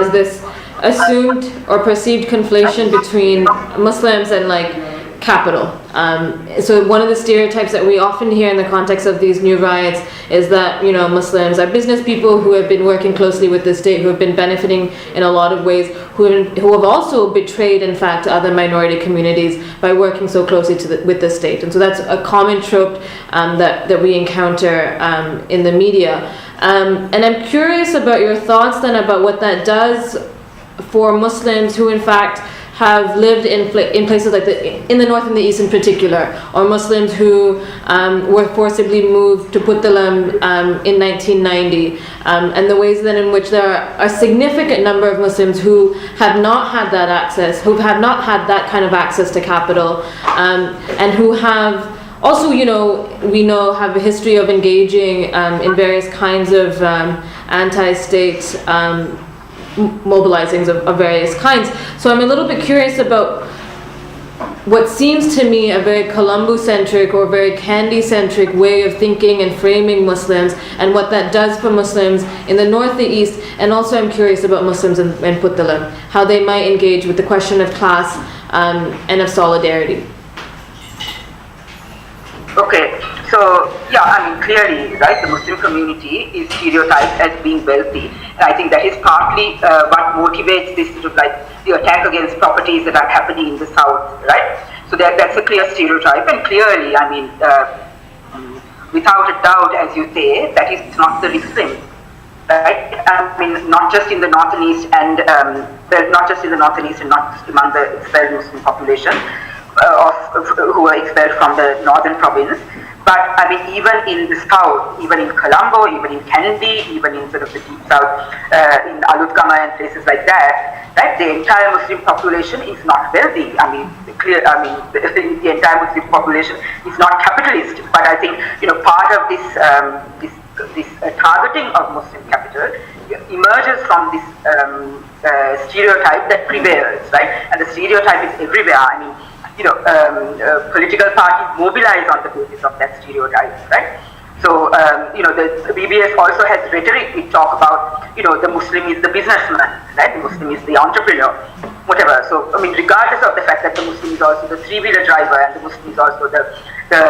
A: is this assumed or perceived conflation between Muslims and like capital. So one of the stereotypes that we often hear in the context of these new riots is that, you know, Muslims are business people who have been working closely with the state, who have been benefiting in a lot of ways, who have also betrayed, in fact, other minority communities by working so closely with the state. And so that's a common trope that we encounter in the media. And I'm curious about your thoughts then about what that does for Muslims who, in fact, have lived in places like in the north and the east in particular, or Muslims who were forcibly moved to Puttalam in 1990, and the ways then in which there are a significant number of Muslims who have not had that access, who have not had that kind of access to capital, and who have also, you know, we know have a history of engaging in various kinds of anti-state mobilizings of various kinds. So I'm a little bit curious about what seems to me a very Colombo-centric or very Kandy-centric way of thinking and framing Muslims, and what that does for Muslims in the north, the east, and also I'm curious about Muslims in Puttalam, how they might engage with the question of class and of solidarity.
B: Okay, so yeah, I mean, clearly, right, the Muslim community is stereotyped as being wealthy, and I think that is partly what motivates this sort of like the attack against properties that are happening in the south, right? So that's a clear stereotype, and clearly, I mean, without a doubt, as you say, that is not the Muslims, right? I mean, not just in the north and east, and well, not just in the north and east, and not just among the expelled Muslim population. Who were expelled from the northern province, but I mean even in the south, even in Colombo, even in Kandy, even in sort of the deep south, in Alutgama and places like that, right? The entire Muslim population is not wealthy. I mean, the entire Muslim population is not capitalist. But I think, you know, part of this targeting of Muslim capital emerges from this stereotype that prevails, right? And the stereotype is everywhere. I mean, you know, political parties mobilize on the basis of that stereotype, right? So, you know, the BBS also has rhetoric. We talk about, you know, the Muslim is the businessman, right? The Muslim is the entrepreneur, whatever. So, I mean, regardless of the fact that the Muslim is also the three-wheeler driver, and the Muslim is also the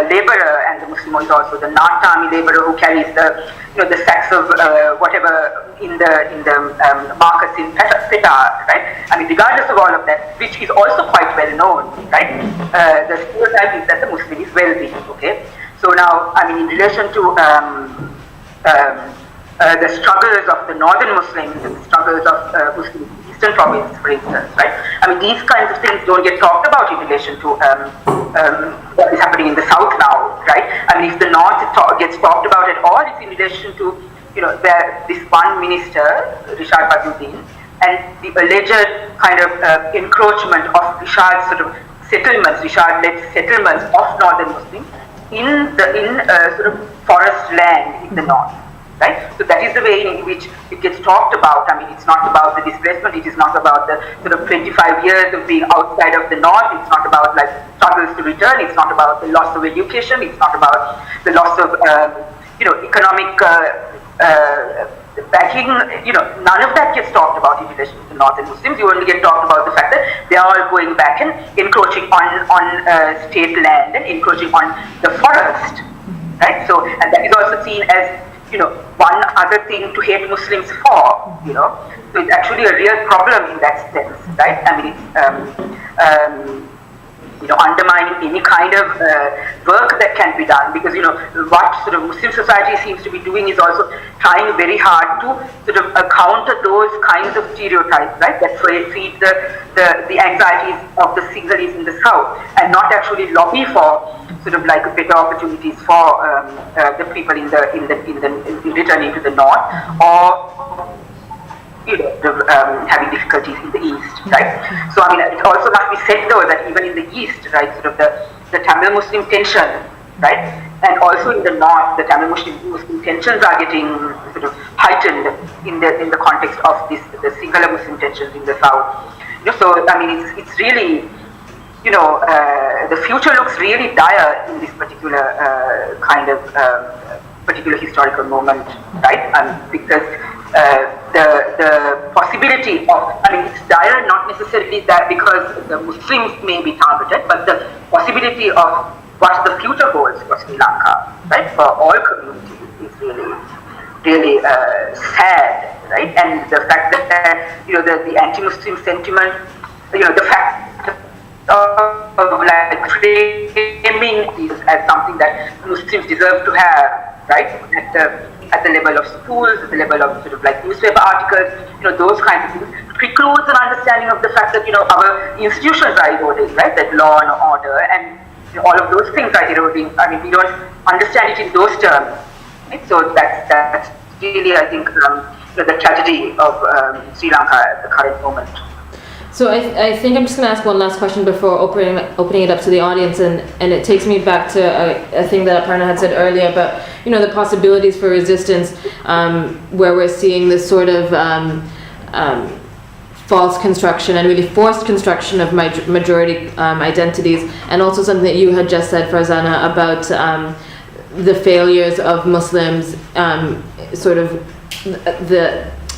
B: laborer, and the Muslim is also the Natami laborer who carries the, you know, the sacks of whatever in the markets in Petar, right? I mean, regardless of all of that, which is also quite well known, right? The stereotype is that the Muslim is wealthy, okay? So now, I mean, in relation to the struggles of the northern Muslims and the struggles of Muslims in the eastern province, for instance, right? I mean, these kinds of things don't get talked about in relation to what is happening in the south now, right? I mean, if the north gets talked about at all, it's in relation to, you know, this one minister, Rishad Bajuddin, and the alleged kind of encroachment of Rishad's sort of settlements, Rishad-led settlements of northern Muslims in sort of forest land in the north, right? So that is the way in which it gets talked about. I mean, it's not about the displacement, it is not about the sort of 25 years of being outside of the north, it's not about like struggles to return, it's not about the loss of education, it's not about the loss of, you know, economic backing, you know, none of that gets talked about in relation to the northern Muslims. You only get talked about the fact that they are all going back and encroaching on state land and encroaching on the forest, right? So, and that is also seen as, you know, one other thing to hate Muslims for, you know. So it's actually a real problem in that sense, right? I mean, it's you know, undermining any kind of work that can be done, because, you know, what sort of Muslim society seems to be doing is also trying very hard to sort of counter those kinds of stereotypes, right, that feed the anxieties of the Sinhalese in the south, and not actually lobby for sort of like better opportunities for the people in returning to the north, or, you know, having difficulties in the east, right? So, I mean, it also must be said though that even in the east, right, sort of the Tamil Muslim tension, right, And also in the north, the Tamil Muslim tensions are getting sort of heightened in the context of the Sinhala Muslim tensions in the south. So I mean, it's really, the future looks really dire in this particular kind of particular historical moment, right? Because the possibility of, I mean, it's dire not necessarily that because the Muslims may be targeted, but the possibility of what the future holds for Sri Lanka, right, for all communities is really sad, right? And the fact that the anti-Muslim sentiment, the fact of like framing these as something that Muslims deserve to have, right, at the level of schools, at the level of sort of like newspaper articles, those kinds of things, precludes an understanding of the fact that our institutions are eroding, right? That law and order and all of those things are eroding. I mean, we don't understand it in those terms, right? So that's really, I think, the tragedy of Sri Lanka at the current moment.
A: So I think I'm just going to ask one last question before opening it up to the audience, and it takes me back to a thing that Aparna had said earlier about the possibilities for resistance, where we're seeing this sort of false construction and really forced construction of majority identities, and also something that you had just said, Farzana, about the failures of Muslims, sort of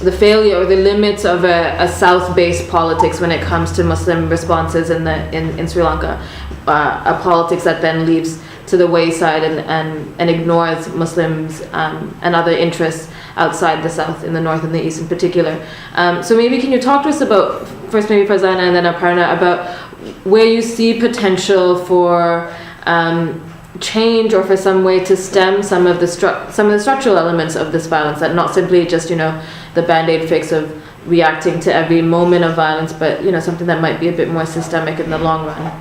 A: the failure or the limits of a South-based politics when it comes to Muslim responses in Sri Lanka, a politics that then leaves to the wayside and ignores Muslims and other interests outside the South, in the North and the East in particular. So maybe can you talk to us about, first maybe Farzana and then Aparna, about where you see potential for change or for some way to stem some of the structural elements of this violence, that not simply just the band-aid fix of reacting to every moment of violence, but something that might be a bit more systemic in the long run.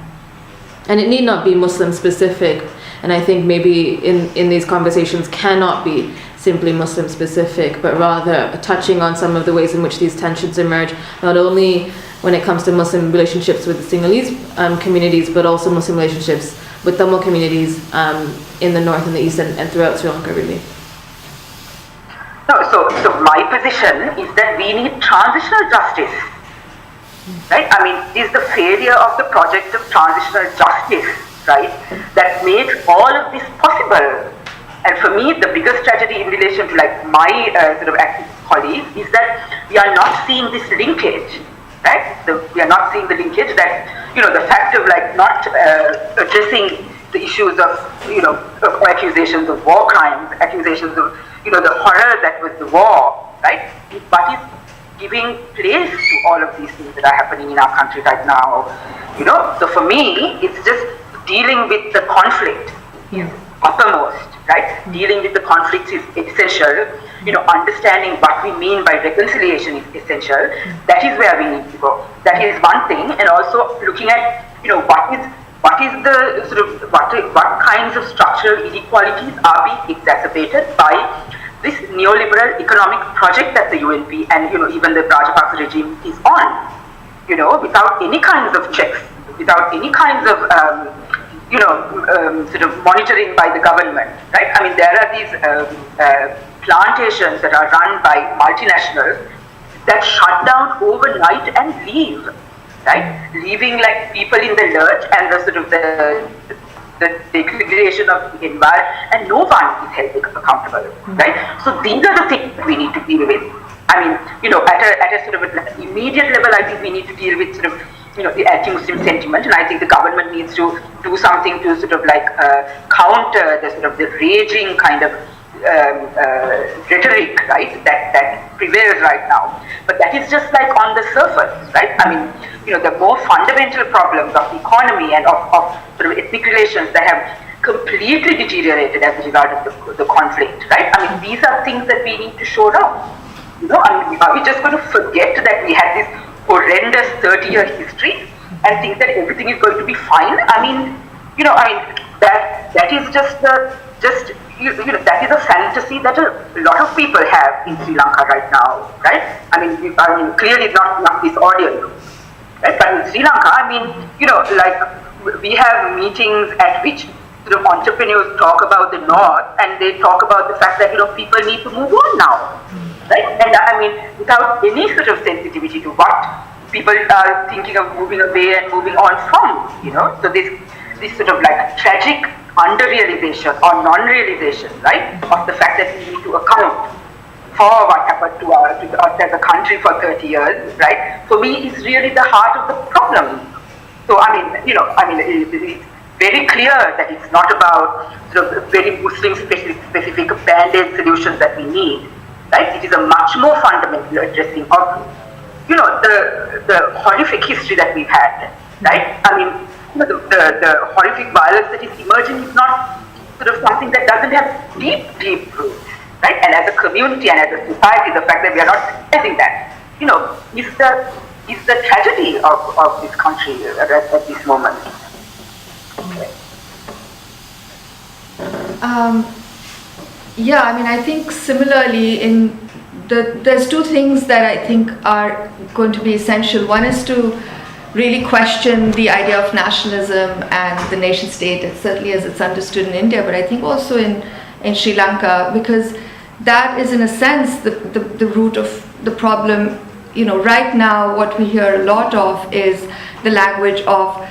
A: And it need not be Muslim specific, and I think maybe in these conversations cannot be simply Muslim specific, but rather touching on some of the ways in which these tensions emerge, not only when it comes to Muslim relationships with the Sinhalese communities, but also Muslim relationships with Tamil communities in the North and the East and throughout Sri Lanka, really.
B: No, so my position is that we need transitional justice, right? I mean, it is the failure of the project of transitional justice, right, that made all of this possible. And for me, the biggest tragedy in relation to like my sort of activist colleagues is that we are not seeing this linkage, right? We are not seeing the linkage that, the fact of like not addressing the issues of, accusations of war crimes, accusations of, the horror that was the war, right? But is giving place to all of these things that are happening in our country right now, So for me, it's just dealing with the conflict is uppermost, right? Dealing with the conflicts is essential. Understanding what we mean by reconciliation is essential. That is where we need to go. That is one thing, and also looking at, what is the sort of what kinds of structural inequalities are being exacerbated by this neoliberal economic project that the UNP and even the Rajapaksa regime is on. Without any kinds of checks, without any kinds of sort of monitoring by the government, right? I mean, there are these plantations that are run by multinationals that shut down overnight and leave, right? Leaving like people in the lurch and the sort of the degradation of the environment, and no one is held accountable, right? So these are the things we need to deal with. I mean, at a sort of an immediate level, I think we need to deal with sort of the anti-Muslim sentiment, and I think the government needs to do something to sort of like counter the sort of the raging kind of rhetoric, right, that prevails right now. But that is just like on the surface, right? I mean, the more fundamental problems of the economy and of sort of ethnic relations that have completely deteriorated as a result of the conflict, right? I mean, these are things that we need to show down. I mean, are we just going to forget that we had this horrendous 30-year history and think that everything is going to be fine? I mean, that is that is a fantasy that a lot of people have in Sri Lanka right now, right? I mean, clearly not this audience, right? But in Sri Lanka, I mean, like we have meetings at which sort of entrepreneurs talk about the North, and they talk about the fact that, people need to move on now, right? And I mean, without any sort of sensitivity to what people are thinking of moving away and moving on from, So this sort of like tragic under-realization or non-realization, right, of the fact that we need to account for what happened to us as a country for 30 years, right, for me is really the heart of the problem. So, it's very clear that it's not about sort of very Muslim-specific band-aid solutions that we need, right? It is a much more fundamental addressing of, the horrific history that we've had, right? I mean, the horrific violence that is emerging is not sort of something that doesn't have deep roots, right? And as a community and as a society, the fact that we are not realizing that, is the tragedy of this country at this moment.
C: I think similarly there's two things that I think are going to be essential. One is to really question the idea of nationalism and the nation state, certainly as it's understood in India, but I think also in Sri Lanka, because that is in a sense the root of the problem. Right now what we hear a lot of is the language of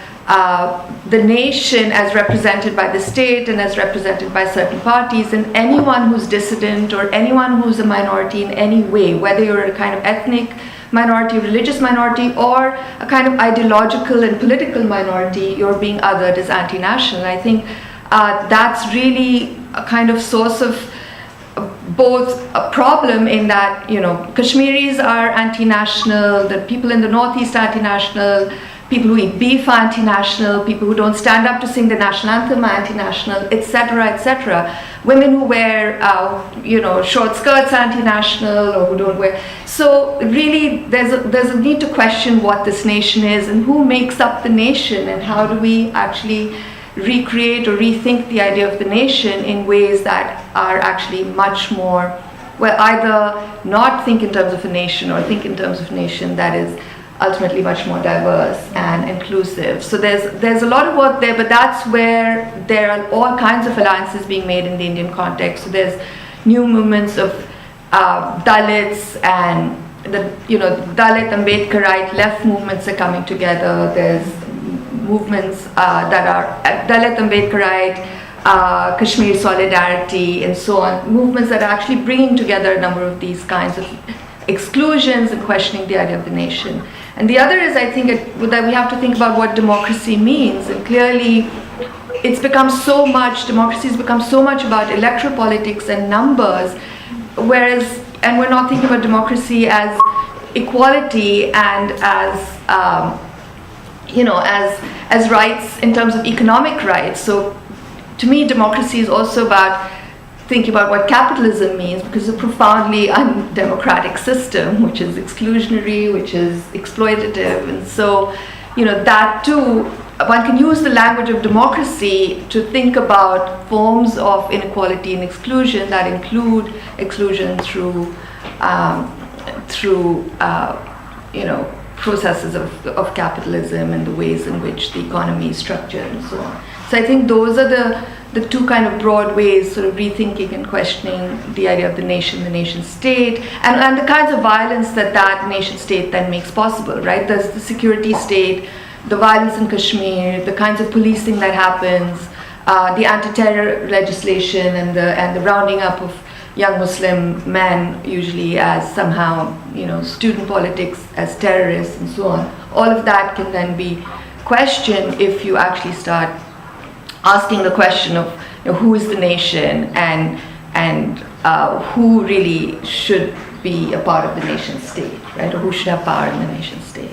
C: the nation as represented by the state and as represented by certain parties, and anyone who's dissident or anyone who's a minority in any way, whether you're a kind of ethnic minority, religious minority, or a kind of ideological and political minority, you're being othered as anti-national. I think that's really a kind of source of both a problem in that, Kashmiris are anti-national, the people in the Northeast are anti-national, people who eat beef are anti-national, people who don't stand up to sing the national anthem are anti-national, etc., etc. Women who wear, short skirts are anti-national, or who don't wear. So really, there's a need to question what this nation is and who makes up the nation, and how do we actually recreate or rethink the idea of the nation in ways that are actually much more, either not think in terms of a nation or think in terms of a nation that is ultimately much more diverse and inclusive. So there's a lot of work there, but that's where there are all kinds of alliances being made in the Indian context. So there's new movements of Dalits, and the Dalit Ambedkarite left movements are coming together. There's movements that are Dalit Ambedkarite, Kashmir Solidarity, and so on, movements that are actually bringing together a number of these kinds of exclusions and questioning the idea of the nation. And the other is, I think, that we have to think about what democracy means. And clearly, democracy has become so much about electoral politics and numbers, and we're not thinking about democracy as equality and as rights in terms of economic rights. So to me, democracy is also about thinking about what capitalism means, because it's a profoundly undemocratic system, which is exclusionary, which is exploitative. And so, that too, one can use the language of democracy to think about forms of inequality and exclusion that include exclusion through processes of capitalism and the ways in which the economy is structured and so on. So I think those are the two kind of broad ways, sort of rethinking and questioning the idea of the nation state, and the kinds of violence that nation state then makes possible, right? There's the security state, the violence in Kashmir, the kinds of policing that happens, the anti-terror legislation, and the rounding up of young Muslim men, usually as somehow, student politics as terrorists and so on. All of that can then be questioned if you actually start asking the question of who is the nation, and who really should be a part of the nation state, right? Or who should have power in the nation state.